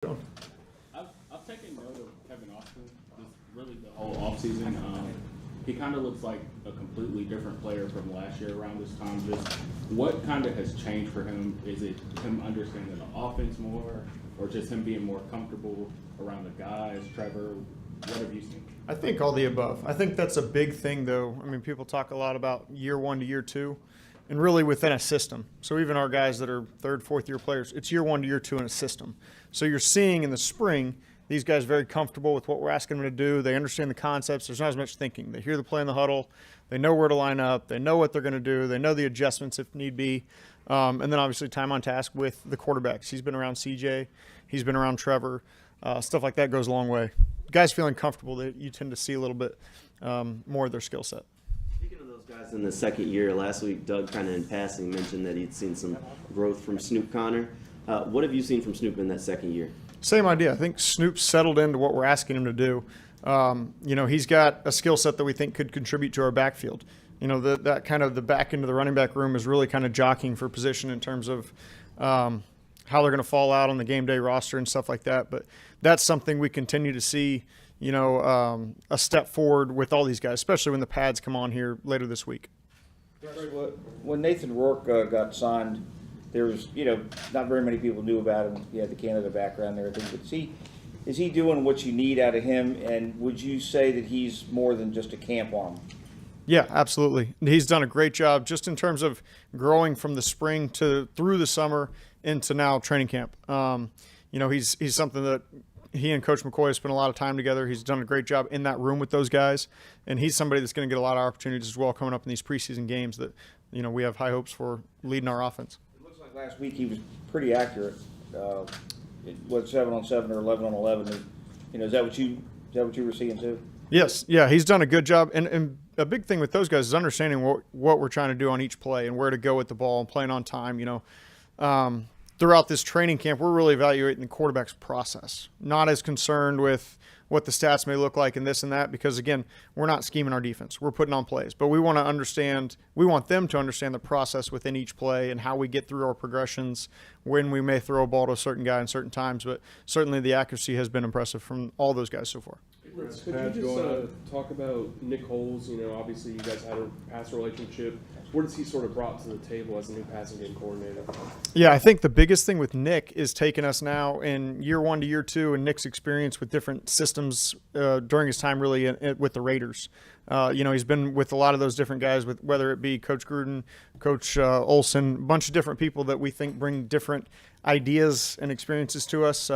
I've taken note of Kevin Austin, just really the whole offseason. He kind of looks like a completely different player from last year around this time. Just what kind of has changed for him? Is it him understanding the offense more, or just him being more comfortable around the guys? Trevor, what have you seen? I think all the above. I think that's a big thing, though. I mean, people talk a lot about year one to year two, and really within a system. So even our guys that are third, fourth year players, it's year one to year two in a system. So you're seeing in the spring these guys very comfortable with what we're asking them to do. They understand the concepts. There's not as much thinking. They hear the play in the huddle. They know where to line up. They know what they're going to do. They know the adjustments if need be. And then obviously time on task with the quarterbacks. He's been around CJ. He's been around Trevor. Stuff like that goes a long way. Guys feeling comfortable, that you tend to see a little bit more of their skill set. Speaking of those guys in the second year, last week Doug kind of in passing mentioned that he'd seen some growth from Snoop Connor. What have you seen from Snoop in that second year? Same idea. I think Snoop's settled into what we're asking him to do. He's got a skill set that we think could contribute to our backfield. That kind of the back end of the running back room is really kind of jockeying for position in terms of how they're going to fall out on the game day roster and stuff like that. But that's something we continue to see, a step forward with all these guys, especially when the pads come on here later this week. When Nathan Rourke got signed, there was, not very many people knew about him. He had the Canada background and everything. But is he doing what you need out of him? And would you say that he's more than just a camp arm? Yeah, absolutely. He's done a great job just in terms of growing from the spring through the summer into now training camp. He's something that he and Coach McCoy have spent a lot of time together. He's done a great job in that room with those guys, and he's somebody that's going to get a lot of opportunities as well coming up in these preseason games that we have high hopes for leading our offense. It looks like last week he was pretty accurate. 7 on 7 or 11 on 11. Is that what you were seeing too? Yes, yeah, he's done a good job, and a big thing with those guys is understanding what we're trying to do on each play and where to go with the ball and playing on time. Throughout this training camp, we're really evaluating the quarterback's process, not as concerned with what the stats may look like and this and that, because again, we're not scheming our defense. We're putting on plays, but we want them to understand the process within each play and how we get through our progressions, when we may throw a ball to a certain guy in certain times, but certainly the accuracy has been impressive from all those guys so far. Could you just talk about Nick Holes? Obviously you guys had a past relationship. What has he sort of brought to the table as a new passing game coordinator? Yeah, I think the biggest thing with Nick is taking us now in year one to year two, and Nick's experience with different systems during his time really with the Raiders. He's been with a lot of those different guys, with whether it be Coach Gruden, Coach Olson, a bunch of different people that we think bring different ideas and experiences to us.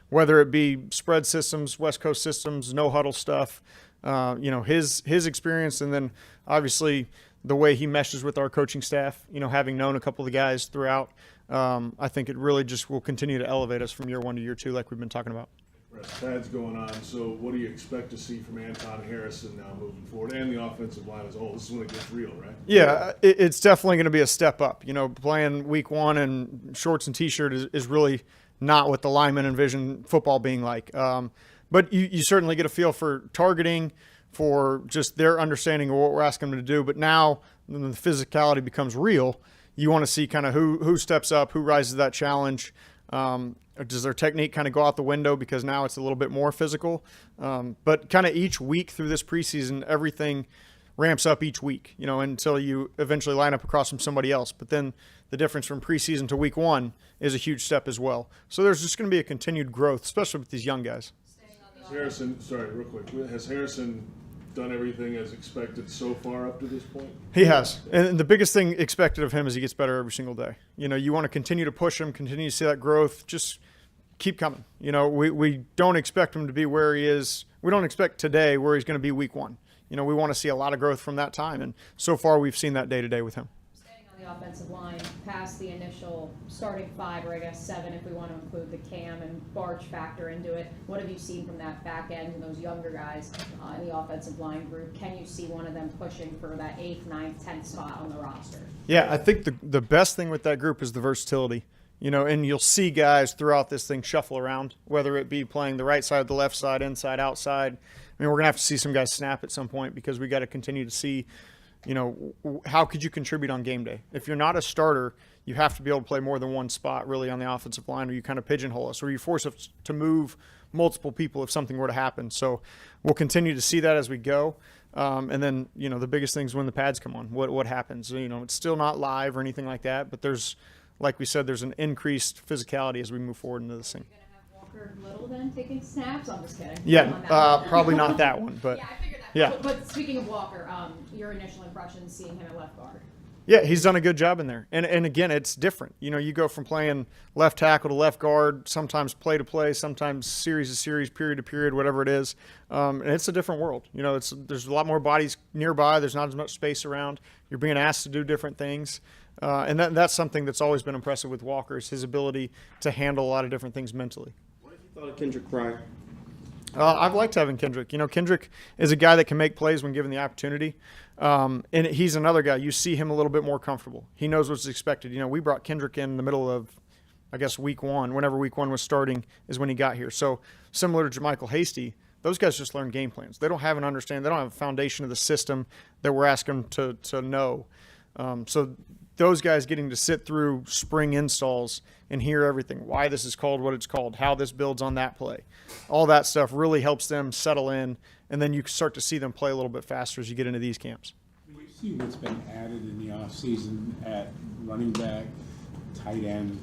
Whether it be spread systems, West Coast systems, no huddle stuff, his experience, and then obviously the way he meshes with our coaching staff, having known a couple of the guys throughout, I think it really just will continue to elevate us from year one to year two like we've been talking about. Pads going on, so what do you expect to see from Anton Harrison now moving forward, and the offensive line as a whole? This is when it gets real, right? Yeah, it's definitely going to be a step up. Playing week one in shorts and T-shirt is really not what the linemen envision football being like. But you certainly get a feel for targeting, for just their understanding of what we're asking them to do. But now when the physicality becomes real, you want to see kind of who steps up, who rises to that challenge. Does their technique kind of go out the window because now it's a little bit more physical? But kind of each week through this preseason, everything ramps up each week, until you eventually line up across from somebody else. But then the difference from preseason to week one is a huge step as well. So there's just going to be a continued growth, especially with these young guys. Real quick, has Harrison done everything as expected so far up to this point? He has. And the biggest thing expected of him is he gets better every single day. You want to continue to push him, continue to see that growth, just keep coming. We don't expect him to be where he is. We don't expect today where he's going to be week one. We want to see a lot of growth from that time, and so far we've seen that day to day with him. Staying on the offensive line, past the initial starting 5, or I guess 7 if we want to include the Cam and Barch factor into it, what have you seen from that back end and those younger guys in the offensive line group? Can you see one of them pushing for that 8th, 9th, 10th spot on the roster? Yeah, I think the best thing with that group is the versatility. And you'll see guys throughout this thing shuffle around, whether it be playing the right side, the left side, inside, outside. We're going to have to see some guys snap at some point because we got to continue to see, how could you contribute on game day? If you're not a starter, you have to be able to play more than one spot really on the offensive line, or you kind of pigeonhole us, or you force us to move multiple people if something were to happen. So we'll continue to see that as we go. And then, the biggest thing is when the pads come on, what happens. It's still not live or anything like that, but there's, like we said, there's an increased physicality as we move forward into this thing. You're gonna have Walker Little then taking snaps? I'm just kidding. Yeah, probably not that one, but Yeah, I figured that. yeah. But speaking of Walker, your initial impression seeing him at left guard. yeah, he's done a good job in there. And again, it's different. You go from playing left tackle to left guard, sometimes play to play, sometimes series to series, period to period, whatever it is. And it's a different world. There's a lot more bodies nearby. There's not as much space around. You're being asked to do different things. And that's something that's always been impressive with Walker, is his ability to handle a lot of different things mentally. What have you thought of Kendrick Pryor? I've liked having Kendrick. Kendrick is a guy that can make plays when given the opportunity. And he's another guy. You see him a little bit more comfortable. He knows what's expected. We brought Kendrick in the middle of, I guess, week one. Whenever week one was starting is when he got here. So similar to JaMycal Hasty, those guys just learn game plans. They don't have an understanding. They don't have a foundation of the system that we're asking them to know. So those guys getting to sit through spring installs and hear everything, why this is called what it's called, how this builds on that play. All that stuff really helps them settle in, and then you start to see them play a little bit faster as you get into these camps. We see what's been added in the offseason at running back, tight end,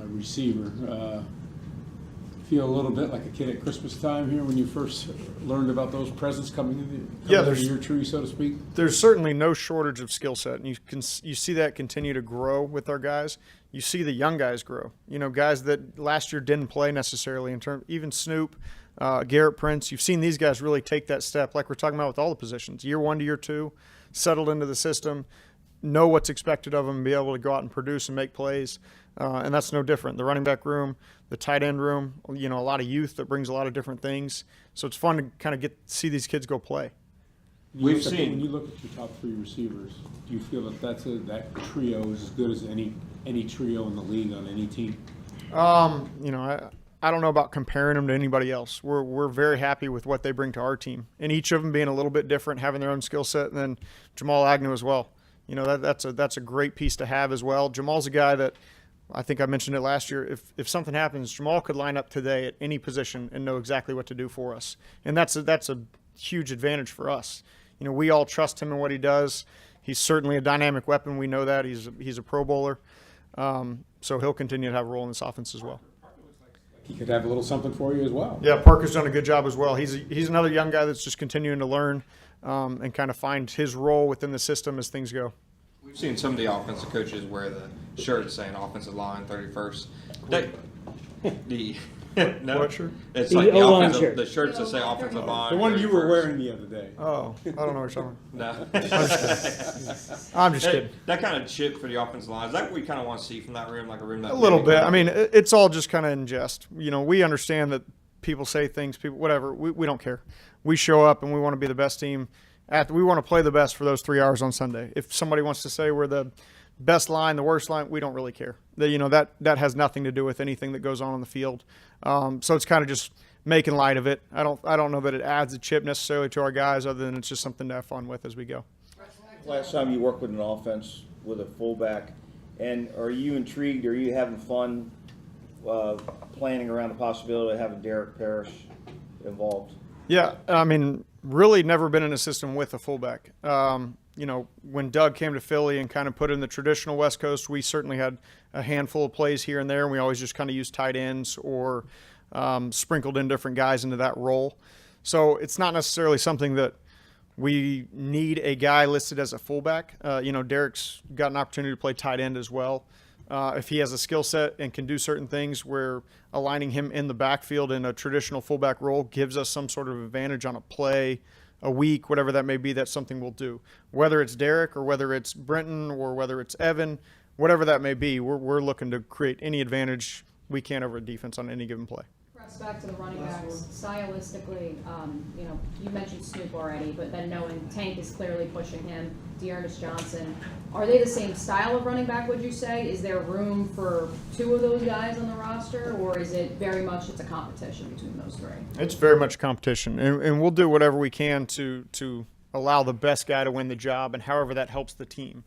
receiver. Feel a little bit like a kid at Christmas time here when you first learned about those presents coming into your tree, so to speak. There's certainly no shortage of skill set, and you see that continue to grow with our guys. You see the young guys grow. Guys that last year didn't play necessarily, even Snoop, Garrett Prince. You've seen these guys really take that step, like we're talking about with all the positions. Year one to year two, settled into the system, know what's expected of them, and be able to go out and produce and make plays. And that's no different. The running back room, the tight end room, a lot of youth that brings a lot of different things. So it's fun to kind of see these kids go play. When you look at your top three receivers, do you feel that that trio is as good as any trio in the league on any team? I don't know about comparing them to anybody else. We're very happy with what they bring to our team, and each of them being a little bit different, having their own skill set, and then Jamal Agnew as well. That's a great piece to have as well. Jamal's a guy that, I think I mentioned it last year, if something happens, Jamal could line up today at any position and know exactly what to do for us. And that's a huge advantage for us. We all trust him in what he does. He's certainly a dynamic weapon. We know that. He's a Pro Bowler. So he'll continue to have a role in this offense as well. He could have a little something for you as well. Yeah, Parker's done a good job as well. He's another young guy that's just continuing to learn and kind of find his role within the system as things go. We've seen some of the offensive coaches wear the shirt saying offensive line 31st. No, What shirt? it's The like the O-line offensive, shirt. the shirts that say offensive line. The one you were 31st. wearing the other day. Oh, I don't know what you're talking No. about. I'm just kidding. That kind of chip for the offensive line. Is that what we kind of want to see from that room, like a room that A little bit. I mean, it's all just kind of in jest. We understand that people say things, whatever. We don't care. We show up and we want to be the best team. We want to play the best for those 3 hours on Sunday. If somebody wants to say we're the best line, the worst line, we don't really care. That has nothing to do with anything that goes on the field. So it's kind of just making light of it. I don't know that it adds a chip necessarily to our guys, other than it's just something to have fun with as we go. Last time you worked with an offense with a fullback, and are you intrigued? Are you having fun planning around the possibility of having Derek Parrish involved? Yeah, I mean, really never been in a system with a fullback. When Doug came to Philly and kind of put in the traditional West Coast, we certainly had a handful of plays here and there, and we always just kind of used tight ends or sprinkled in different guys into that role. So it's not necessarily something that we need a guy listed as a fullback. Derek's got an opportunity to play tight end as well. If he has a skill set and can do certain things where aligning him in the backfield in a traditional fullback role gives us some sort of advantage on a play, a week, whatever that may be, that's something we'll do. Whether it's Derek or whether it's Brenton or whether it's Evan, whatever that may be, we're looking to create any advantage we can over a defense on any given play. Press back to the running backs. Stylistically, you mentioned Snoop already, but then knowing Tank is clearly pushing him, Dearness Johnson, are they the same style of running back, would you say? Is there room for two of those guys on the roster, or is it very much it's a competition between those three? It's very much a competition, and we'll do whatever we can to allow the best guy to win the job, and however that helps the team.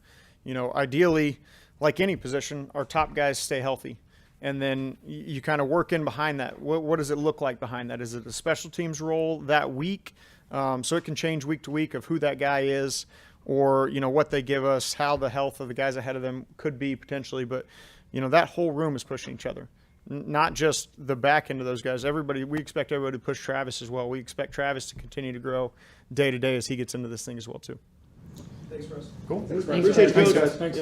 Ideally, like any position, our top guys stay healthy. And then you kind of work in behind that. What does it look like behind that? Is it a special teams role that week? So it can change week to week of who that guy is, or, you know, what they give us, how the health of the guys ahead of them could be potentially. But, you know, that whole room is pushing each other, not just the back end of those guys. We expect everybody to push Travis as well. We expect Travis to continue to grow day to day as he gets into this thing as well too. Thanks, Russ. Cool. Thanks, Appreciate it, Thanks, Coach. guys. Thanks.